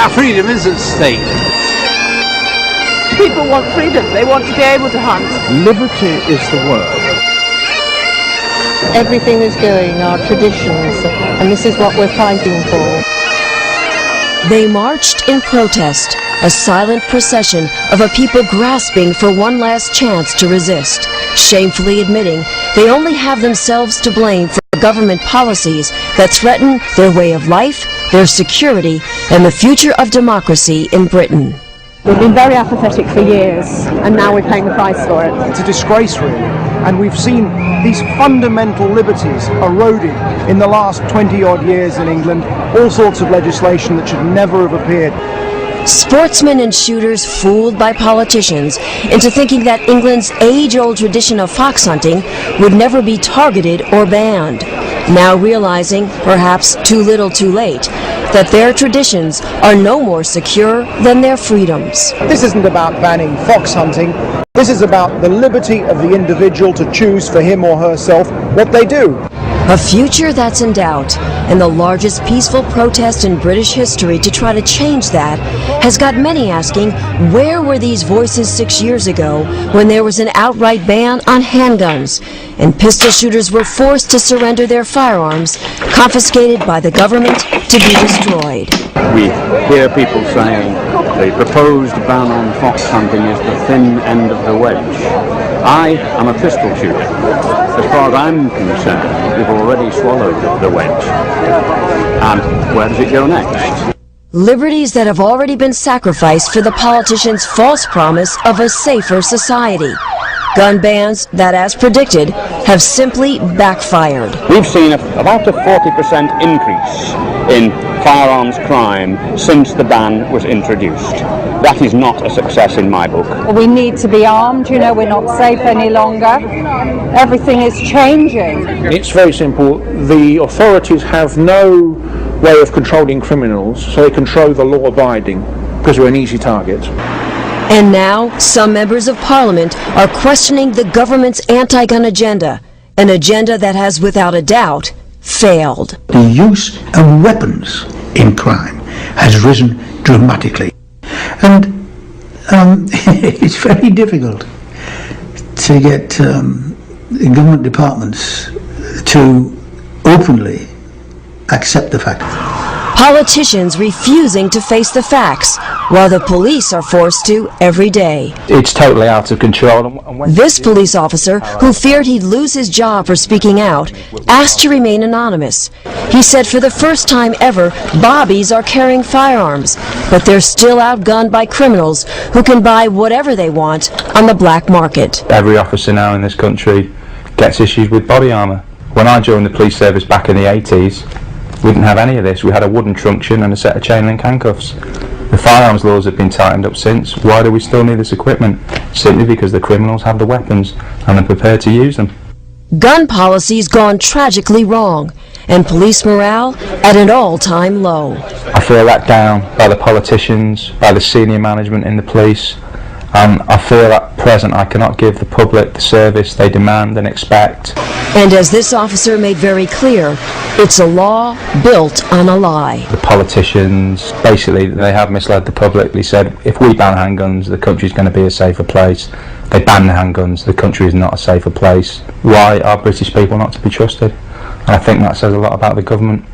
Our freedom is at stake. People want freedom. They want to be able to hunt. Liberty is the word. Everything is going, our traditions, and this is what we're fighting for. They marched in protest, a silent procession of a people grasping for one last chance to resist, shamefully admitting they only have themselves to blame for government policies that threaten their way of life, their security, and the future of democracy in Britain. We've been very apathetic for years, and now we're paying the price for it. It's a disgrace, really. And we've seen these fundamental liberties eroded in the last 20-odd years in England, all sorts of legislation that should never have appeared. Sportsmen and shooters fooled by politicians into thinking that England's age-old tradition of fox hunting would never be targeted or banned, now realizing, perhaps too little too late, that their traditions are no more secure than their freedoms. This isn't about banning fox hunting. This is about the liberty of the individual to choose for him or herself what they do. A future that's in doubt, and the largest peaceful protest in British history to try to change that has got many asking, where were these voices 6 years ago when there was an outright ban on handguns and pistol shooters were forced to surrender their firearms, confiscated by the government to be destroyed? We hear people saying the proposed ban on fox hunting is the thin end of the wedge. I am a pistol shooter. As far as I'm concerned, we've already swallowed the wedge. And where does it go next? Liberties that have already been sacrificed for the politicians' false promise of a safer society. Gun bans that, as predicted, have simply backfired. We've seen about a 40% increase in firearms crime since the ban was introduced. That is not a success in my book. We need to be armed, you know, we're not safe any longer. Everything is changing. It's very simple. The authorities have no way of controlling criminals, so they control the law-abiding because we're an easy target. And now, some members of Parliament are questioning the government's anti-gun agenda, an agenda that has, without a doubt, failed. The use of weapons in crime has risen dramatically. And it's very difficult to get government departments to openly accept the fact. Politicians refusing to face the facts, while the police are forced to every day. It's totally out of control. This police officer, who feared he'd lose his job for speaking out, asked to remain anonymous. He said for the first time ever, bobbies are carrying firearms, but they're still outgunned by criminals who can buy whatever they want on the black market. Every officer now in this country gets issued with body armour. When I joined the police service back in the 80s, we didn't have any of this. We had a wooden truncheon and a set of chain link handcuffs. The firearms laws have been tightened up since. Why do we still need this equipment? Simply because the criminals have the weapons and are prepared to use them. Gun policy's gone tragically wrong, and police morale at an all-time low. I feel let down by the politicians, by the senior management in the police, and I feel at present I cannot give the public the service they demand and expect. And as this officer made very clear, it's a law built on a lie. The politicians, basically, they have misled the public. They said, if we ban handguns, the country's going to be a safer place. They ban the handguns, the country is not a safer place. Why are British people not to be trusted? And I think that says a lot about the government.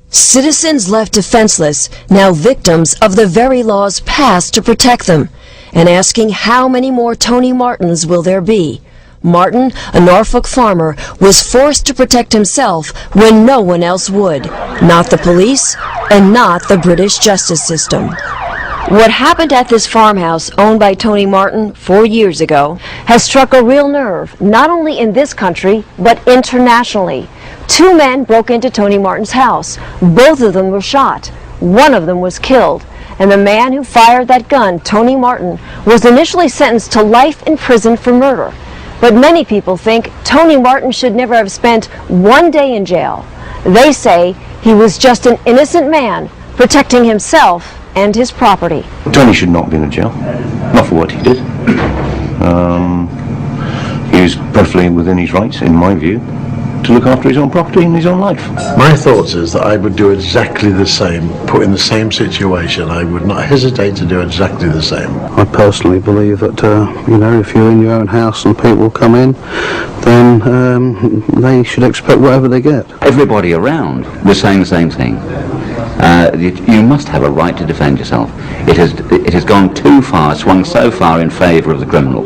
Citizens left defenseless, now victims of the very laws passed to protect them, and asking how many more Tony Martins will there be. Martin, a Norfolk farmer, was forced to protect himself when no one else would, not the police and not the British justice system. What happened at this farmhouse owned by Tony Martin 4 years ago has struck a real nerve, not only in this country, but internationally. 2 men broke into Tony Martin's house. Both of them were shot. One of them was killed. And the man who fired that gun, Tony Martin, was initially sentenced to life in prison for murder. But many people think Tony Martin should never have spent 1 day in jail. They say he was just an innocent man protecting himself and his property. Tony should not be in jail, not for what he did. He was perfectly within his rights, in my view, to look after his own property and his own life. My thoughts is that I would do exactly the same, put in the same situation. I would not hesitate to do exactly the same. I personally believe that, if you're in your own house and people come in, then they should expect whatever they get. Everybody around was saying the same thing. You must have a right to defend yourself. It has gone too far, swung so far in favour of the criminal.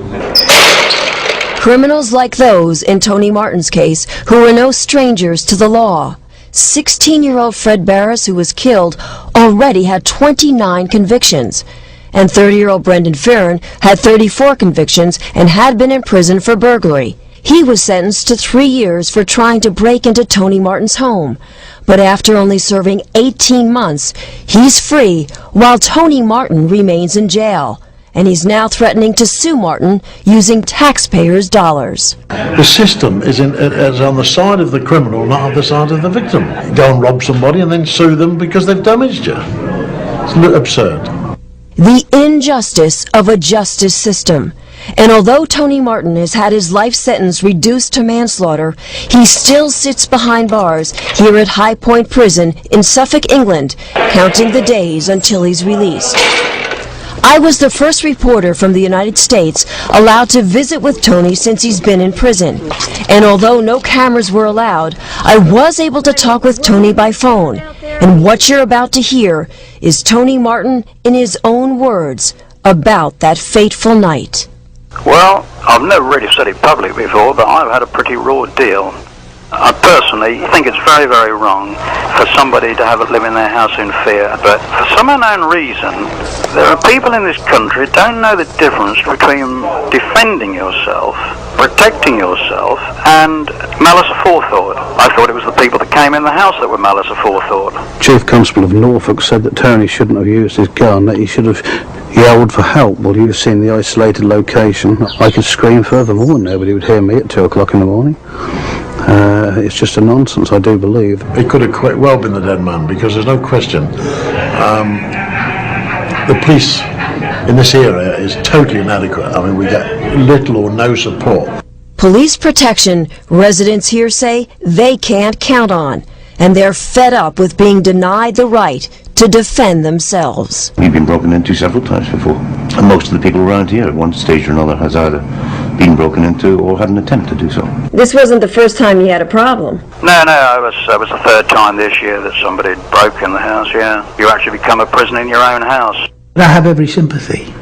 Criminals like those in Tony Martin's case, who were no strangers to the law. 16-year-old Fred Barris, who was killed, already had 29 convictions. And 30-year-old Brendan Fearon had 34 convictions and had been in prison for burglary. He was sentenced to 3 years for trying to break into Tony Martin's home. But after only serving 18 months, he's free while Tony Martin remains in jail. And he's now threatening to sue Martin using taxpayers' dollars. The system is on the side of the criminal, not on the side of the victim. You go and rob somebody and then sue them because they've damaged you. It's absurd. The injustice of a justice system. And although Tony Martin has had his life sentence reduced to manslaughter, he still sits behind bars here at High Point Prison in Suffolk, England, counting the days until he's released. I was the first reporter from the United States allowed to visit with Tony since he's been in prison. And although no cameras were allowed, I was able to talk with Tony by phone. And what you're about to hear is Tony Martin in his own words about that fateful night. Well, I've never really said it publicly before, but I've had a pretty raw deal. I personally think it's very, very wrong for somebody to have to live in their house in fear. But for some unknown reason, there are people in this country who don't know the difference between defending yourself, protecting yourself, and malice aforethought. I thought it was the people that came in the house that were malice aforethought. Chief Constable of Norfolk said that Tony shouldn't have used his gun, that he should have yelled for help. Well, you've seen the isolated location. I could scream furthermore and nobody would hear me at 2 o'clock in the morning. It's just a nonsense, I do believe. It could have quite well been the dead man, because there's no question. The police in this area is totally inadequate. I mean, we get little or no support. Police protection, residents here say they can't count on. And they're fed up with being denied the right to defend themselves. We've been broken into several times before. And most of the people around here at one stage or another has either been broken into or had an attempt to do so. This wasn't the first time you had a problem. No, it was the third time this year that somebody had broken the house, yeah. You actually become a prisoner in your own house. I have every sympathy.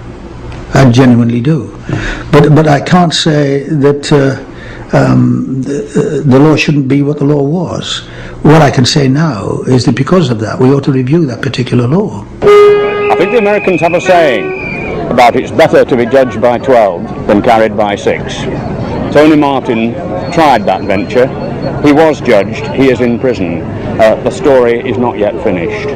I genuinely do. But I can't say that the law shouldn't be what the law was. What I can say now is that because of that, we ought to review that particular law. I think the Americans have a saying about it's better to be judged by 12 than carried by 6. Tony Martin tried that venture. He was judged. He is in prison. The story is not yet finished.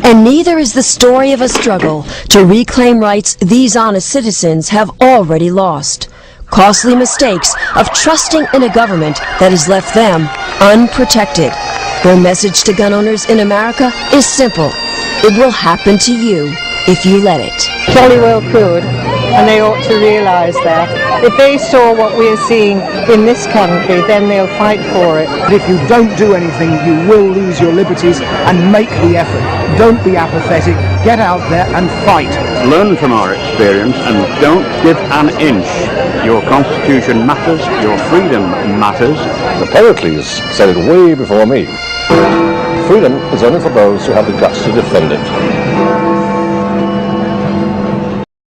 And neither is the story of a struggle to reclaim rights these honest citizens have already lost. Costly mistakes of trusting in a government that has left them unprotected. Their message to gun owners in America is simple. It will happen to you if you let it. Jolly well could, and they ought to realise that. If they saw what we're seeing in this country, then they'll fight for it. But if you don't do anything, you will lose your liberties, and make the effort. Don't be apathetic. Get out there and fight. Learn from our experience and don't give an inch. Your constitution matters, your freedom matters. The Pericles said it way before me. Freedom is only for those who have the guts to defend it.